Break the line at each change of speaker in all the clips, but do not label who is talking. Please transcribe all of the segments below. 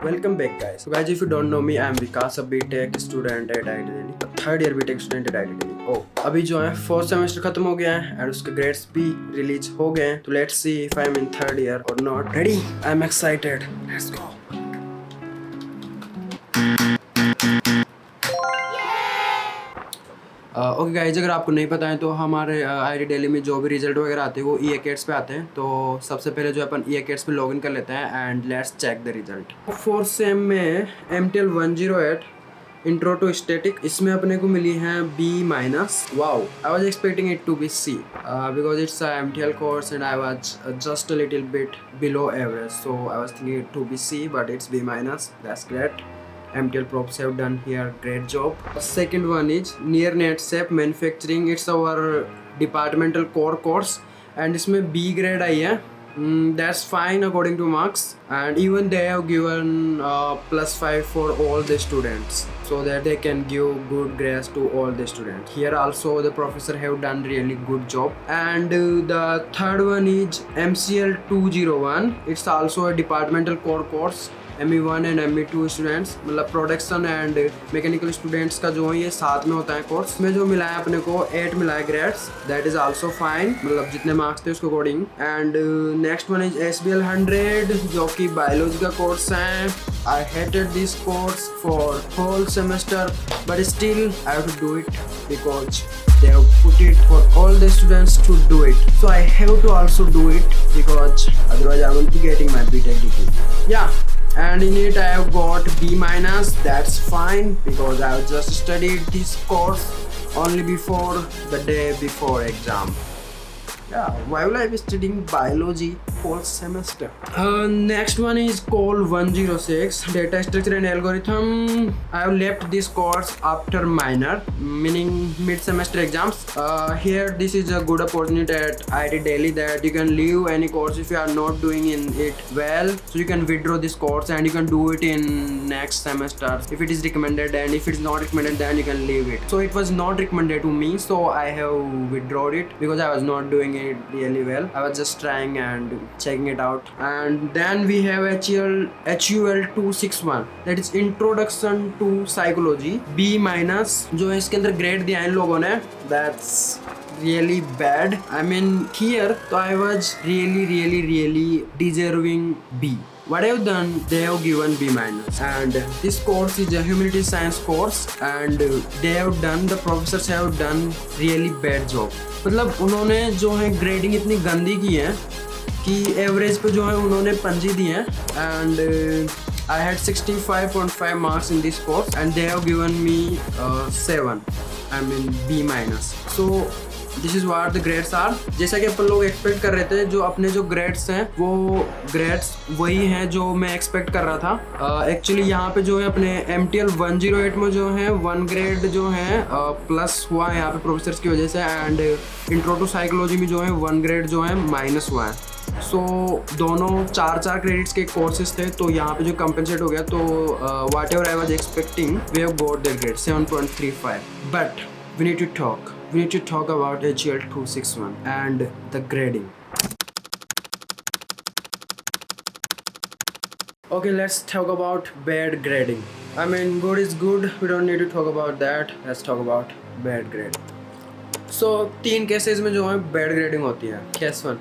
Welcome back, guys. So, guys, if you don't know me, I'm Vikas, a B.Tech student at IIT Delhi, a third year B.Tech student at IIT Delhi. Oh, अभी जो है fourth semester खत्म हो गया है and उसके grades भी release हो गए हैं. तो let's see if I am in third year or not. Ready? I am excited. Let's go. Okay guys, अगर आपको नहीं पता है तो हमारे IIT दिल्ली में जो भी रिजल्ट वगैरह आते हैं वो EACATS पे आते हैं. तो सबसे पहले जो अपन EACATS पे लॉगिन कर लेते हैं and let's check the result. Fourth sem में MTL 108 इंट्रो टू स्टैटिक, इसमें अपने को मिली है B-. Wow, I was expecting it to be C because it's a MTL course and I was just a little bit below average, so I was thinking it to be C, but it's B-. That's great. MTL props have done here great job. Second one is near NetSafe manufacturing. It's our departmental core course and इसमें B grade आई है. That's fine according to marks, and even they have given +5 for all the students so that they can give good grades to all the students. Here also the professor have done really good job. And the third one is MCL 201. It's also a departmental core course. ME1 and ME2 students, मतलब production and mechanical students का जो है ये साथ में होता है course में. जो मिला है अपने को 8 मिला है grades, that is also fine, मतलब जितने मार्क्स थे उसके according. And next one is SBL 100 जो कि बायोलॉजी का कोर्स है. I hated this course for whole semester but still I have to do it because they have put it for all the students to do it, so I have to also do it because otherwise I won't be getting my B.Tech degree. Yeah, and in it I have got B-. That's fine because I have just studied this course only before the day before exam. Yeah, why will I be studying biology fourth semester? Next one is called 106 data structure and algorithm. I have left this course after minor, meaning mid semester exams. Here this is a good opportunity at IIT Delhi that you can leave any course if you are not doing in it well, so you can withdraw this course and you can do it in next semester if it is recommended, and if it's not recommended then you can leave it. So it was not recommended to me, so I have withdrawn it because I was not doing it really well. I was just trying and checking it out. And then we have HUL 261, that is introduction to psychology, B-. जो है इसके अंदर grade दिया है इन लोगों ने, that's really bad. I mean here so I was really deserving B. What I have done, they have given B-. And this course is a humanity science course and they have done, the professors have done really bad job. मतलब उन्होंने जो है grading इतनी गंदी की है कि average पे जो है उन्होंने पंजी दी है. And I had 65.5 marks in this course and they have given me 7. I mean B-. So this is what the grades are. जैसा कि अपन लोग एक्सपेक्ट कर रहे थे, जो अपने जो ग्रेड्स हैं वो ग्रेड्स वही हैं जो मैं एक्सपेक्ट कर रहा था. एक्चुअली यहाँ पे जो है अपने MTL 108 में जो है 1 ग्रेड जो है प्लस हुआ है यहाँ पे प्रोफेसर्स की वजह से, एंड इंट्रो टू साइकोलॉजी में जो है 1 ग्रेड जो है माइनस हुआ है. सो दोनों 4 क्रेडिट्स के कोर्सेज थे, तो यहाँ पे जो कंपनसेट हो गया. तो whatever I was expecting we have got that grade 7.35. But we need to talk about HUL 261 and the grading. Okay, let's talk about bad grading. I mean good is good, we don't need to talk about that. Let's talk about bad grade. So 3 cases में जो है bad grading होती है. Case 1,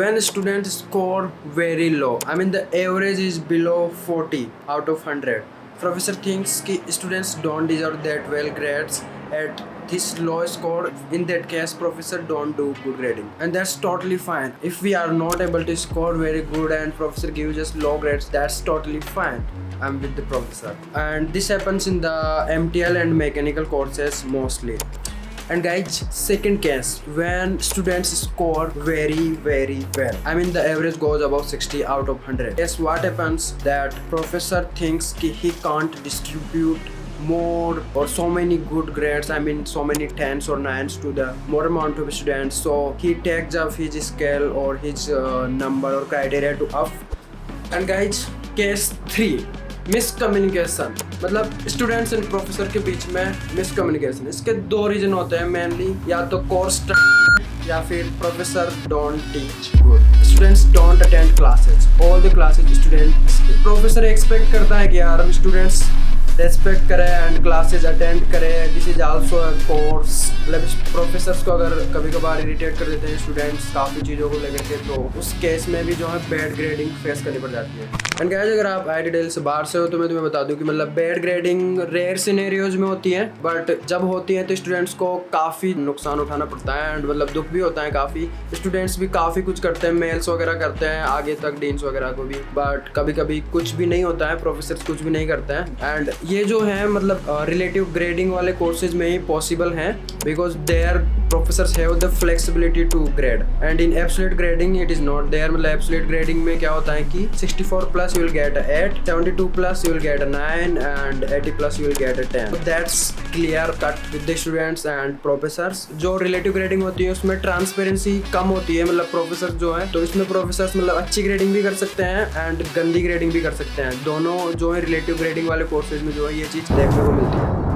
when students score very low, I mean the average is below 40 out of 100. Professor thinks कि students don't deserve that well grades at this low score. In that case, professor don't do good grading, and that's totally fine. If we are not able to score very good and professor gives us low grades, that's totally fine. I'm with the professor, and this happens in the MTL and mechanical courses mostly. And guys, second case, when students score very well, I mean the average goes above 60 out of 100. Guess what happens? That professor thinks कि he can't distribute more or so many good grades, I mean so many 10s or 9s to the more amount of students, so he takes up his scale or his number or criteria to up. And guys, case 3, miscommunication, मतलब students and professor के बीच में miscommunication. इसके 2 reason होते हैं mainly, या तो course या फिर professor don't teach good. Students don't attend classes, all the classes student skip. Professor expect करता है कि यार स्टूडेंट्स रेस्पेक्ट करे एंड क्लासेस अटेंड करे, this is also a course. मतलब प्रोफेसर्स को अगर कभी कभार इरिटेट कर देते हैं स्टूडेंट्स काफ़ी चीज़ों को लेकर के, तो उस केस में भी जो है बैड ग्रेडिंग फेस करनी पड़ जाती है। एंड गाइस अगर आप आईआईटी दिल्ली से बाहर से हो तो मैं तुम्हें बता दूं कि मतलब बैड ग्रेडिंग रेयर सिनेरियोज में होती है, बट जब होती है तो स्टूडेंट्स को काफ़ी नुकसान उठाना पड़ता है एंड मतलब दुख भी होता है काफ़ी। स्टूडेंट्स भी काफ़ी कुछ करते हैं, मेल्स वगैरह करते हैं आगे तक डीन्स वगैरह को भी, बट कभी कभी कुछ भी नहीं होता है, प्रोफेसर्स कुछ भी नहीं करते हैं। एंड ये जो है मतलब रिलेटिव ग्रेडिंग वाले कोर्सेज में ही पॉसिबल है, because their professors have the flexibility to grade and in absolute grading it is not there. मतलब एब्सोल्यूट ग्रेडिंग में क्या होता है कि 64 plus you will get a 8, 72 plus you will get a 9 and 80 plus you will get a 10। That's clear cut with the students and professors. जो relative grading होती है उसमें ट्रांसपेरेंसी कम होती है, मतलब प्रोफेसर जो है, तो इसमें प्रोफेसर्स मतलब अच्छी ग्रेडिंग भी कर सकते हैं एंड गंदी ग्रेडिंग भी कर सकते हैं। दोनों जो है रिलेटिव ग्रेडिंग वाले कोर्सेज में जो है ये चीज़ देखने को मिलती है।